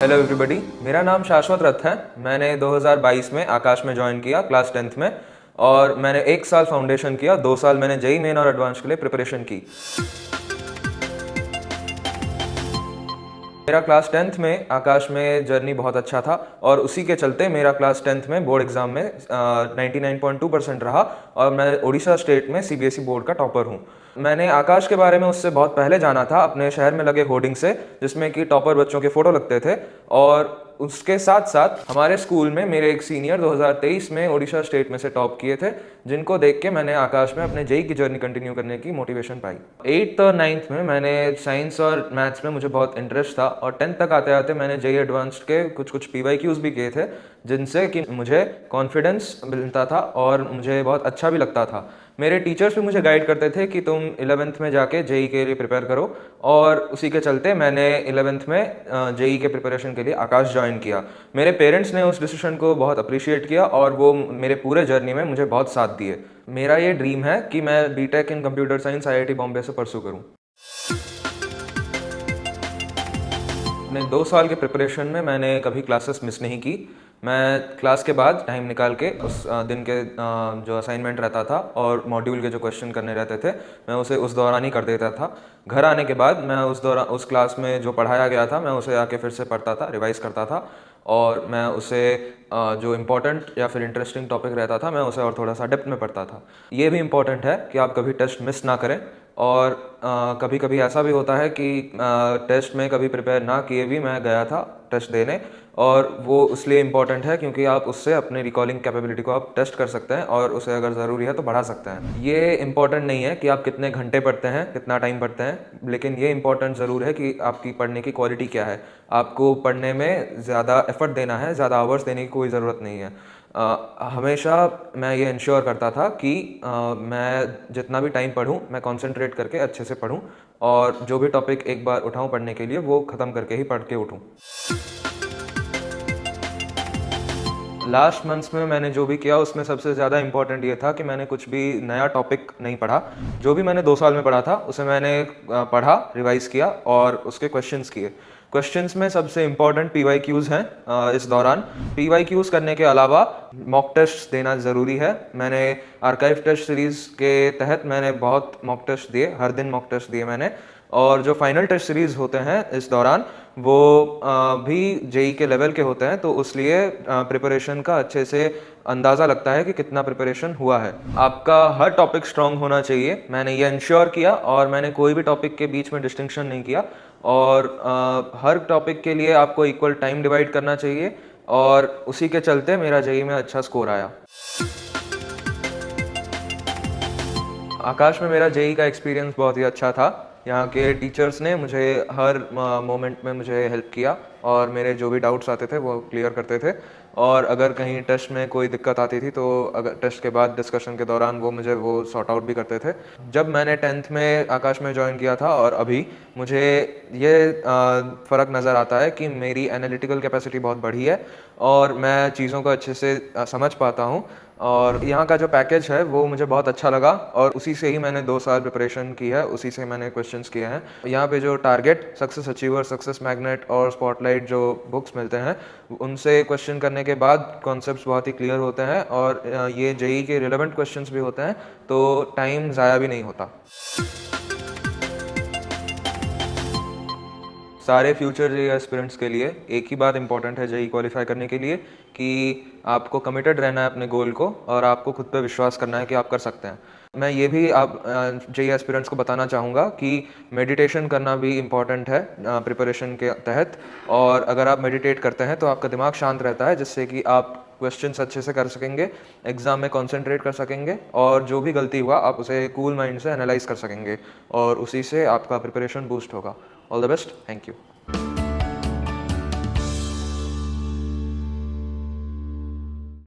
Hello everybody, मेरा नाम शाश्वत रथ है। मैंने 2022 में आकाश में ज्वाइन किया क्लास 10th में, और मैंने 1 साल फाउंडेशन किया, 2 साल मैंने जेई मेन और एडवांस के लिए प्रिपरेशन की। मेरा क्लास 10th में आकाश में जर्नी बहुत अच्छा था, और उसी के चलते मेरा क्लास 10th में बोर्ड एग्जाम में 99.2% रहा, और मैं उड़ीसा स्टेट में सीबीएसई बोर्ड का टॉपर हूँ। मैंने आकाश के बारे में उससे बहुत पहले जाना था, अपने शहर में लगे होर्डिंग से, जिसमें कि टॉपर बच्चों के फोटो लगते थे। और उसके साथ साथ हमारे स्कूल में मेरे एक सीनियर 2023 में उड़ीसा स्टेट में से टॉप किए थे, जिनको देख के मैंने आकाश में अपने जेई की जर्नी कंटिन्यू करने की मोटिवेशन पाई। 8th और 9th में मैंने साइंस और मैथ्स में मुझे बहुत इंटरेस्ट था, और 10th तक आते आते मैंने जेई एडवांस्ड के कुछ पीवाईक्यूज भी किए थे, जिनसे कि मुझे कॉन्फिडेंस मिलता था और मुझे बहुत अच्छा भी लगता था। मेरे टीचर्स भी मुझे गाइड करते थे कि तुम 11th में जाके जेई के लिए प्रिपेयर करो, और उसी के चलते मैंने 11th में जेई के प्रिपरेशन के लिए आकाश ज्वाइन किया। मेरे पेरेंट्स ने उस डिसीजन को बहुत अप्रिशिएट किया, और वो मेरे पूरे जर्नी में मुझे बहुत साथ दिए। मेरा ये ड्रीम है कि मैं BTech in computer science IIT Bombay से परसू करूँ। अपने 2 साल के प्रिपरेशन में मैंने कभी क्लासेस मिस नहीं की। मैं क्लास के बाद टाइम निकाल के उस दिन के जो असाइनमेंट रहता था और मॉड्यूल के जो क्वेश्चन करने रहते थे, मैं उसे उस दौरान ही कर देता था। घर आने के बाद मैं उस क्लास में जो पढ़ाया गया था, मैं उसे आके फिर से पढ़ता था, रिवाइज करता था, और मैं उसे जो इम्पोर्टेंट या फिर इंटरेस्टिंग टॉपिक रहता था, मैं उसे और थोड़ा सा डेप्थ में पढ़ता था। ये भी इम्पोर्टेंट है कि आप कभी टेस्ट मिस ना करें। और कभी कभी ऐसा भी होता है कि टेस्ट में कभी प्रिपेयर ना किए भी मैं गया था टेस्ट देने, और वो इसलिए इम्पोर्टेंट है क्योंकि आप उससे अपने रिकॉलिंग कैपेबिलिटी को आप टेस्ट कर सकते हैं, और उसे अगर ज़रूरी है तो बढ़ा सकते हैं। ये इम्पोर्टेंट नहीं है कि आप कितने घंटे पढ़ते हैं, कितना टाइम पढ़ते हैं, लेकिन ये इम्पोर्टेंट ज़रूर है कि आपकी पढ़ने की क्वालिटी क्या है। आपको पढ़ने में ज़्यादा एफर्ट देना है, ज़्यादा आवर्स देने की कोई ज़रूरत नहीं है। हमेशा मैं ये इंश्योर करता था कि मैं जितना भी टाइम पढूं, मैं कंसंट्रेट करके अच्छे से पढूं, और जो भी टॉपिक एक बार उठाऊं पढ़ने के लिए, वो ख़त्म करके ही पढ़ के उठूं। लास्ट मंथ्स में मैंने जो भी किया, उसमें सबसे ज़्यादा इंपॉर्टेंट ये था कि मैंने कुछ भी नया टॉपिक नहीं पढ़ा। जो भी मैंने 2 साल में पढ़ा था, उसे मैंने पढ़ा, रिवाइज किया, और उसके क्वेश्चंस किए। क्वेश्चंस में सबसे इम्पॉर्टेंट पीवाईक्यूज़ हैं। इस दौरान पीवाईक्यूज़ करने के अलावा मॉक टेस्ट देना ज़रूरी है। मैंने आर्काइव टेस्ट सीरीज़ के तहत मैंने बहुत मॉक टेस्ट दिए, हर दिन मॉक टेस्ट दिए मैंने। और जो फाइनल टेस्ट सीरीज़ होते हैं इस दौरान, वो भी जेई के लेवल के होते हैं, तो उसलिए प्रिपरेशन का अच्छे से अंदाज़ा लगता है कि कितना प्रिपरेशन हुआ है। आपका हर टॉपिक स्ट्रांग होना चाहिए, मैंने ये इंश्योर किया, और मैंने कोई भी टॉपिक के बीच में डिस्टिंक्शन नहीं किया। और हर टॉपिक के लिए आपको इक्वल टाइम डिवाइड करना चाहिए, और उसी के चलते मेरा जेई में अच्छा स्कोर आया। आकाश में मेरा जेई का एक्सपीरियंस बहुत ही अच्छा था। यहाँ के टीचर्स ने मुझे हर मोमेंट में मुझे हेल्प किया, और मेरे जो भी डाउट्स आते थे वो क्लियर करते थे। और अगर कहीं टेस्ट में कोई दिक्कत आती थी, तो अगर टेस्ट के बाद डिस्कशन के दौरान वो मुझे वो सॉर्ट आउट भी करते थे। जब मैंने 10th में आकाश में ज्वाइन किया था और अभी, मुझे ये फ़र्क नज़र आता है कि मेरी एनालिटिकल कैपेसिटी बहुत बढ़ी है, और मैं चीज़ों को अच्छे से समझ पाता हूँ। और यहाँ का जो पैकेज है वो मुझे बहुत अच्छा लगा, और उसी से ही मैंने 2 साल प्रिपरेशन की है, उसी से मैंने क्वेश्चंस किए हैं। यहाँ पे जो target, success achiever, success magnet और स्पॉटलाइट जो बुक्स मिलते हैं, उनसे क्वेश्चन करने के बाद कॉन्सेप्ट्स बहुत ही क्लियर होते हैं, और ये जेई के रिलेवेंट क्वेश्चंस भी होते हैं, तो टाइम ज़ाया भी नहीं होता। सारे फ्यूचर जेई एस्पिरेंट्स के लिए एक ही बात इंपॉर्टेंट है जेई क्वालिफाई करने के लिए, कि आपको कमिटेड रहना है अपने गोल को, और आपको खुद पे विश्वास करना है कि आप कर सकते हैं। मैं ये भी आप जेई एस्पिरेंट्स को बताना चाहूँगा कि मेडिटेशन करना भी इम्पॉर्टेंट है प्रिपरेशन के तहत। और अगर आप मेडिटेट करते हैं तो आपका दिमाग शांत रहता है, जिससे कि आप क्वेश्चंस अच्छे से कर सकेंगे, एग्ज़ाम में कंसंट्रेट कर सकेंगे, और जो भी गलती हुआ आप उसे कूल माइंड से एनालाइज कर सकेंगे, और उसी से आपका प्रिपरेशन बूस्ट होगा। All the best, thank you.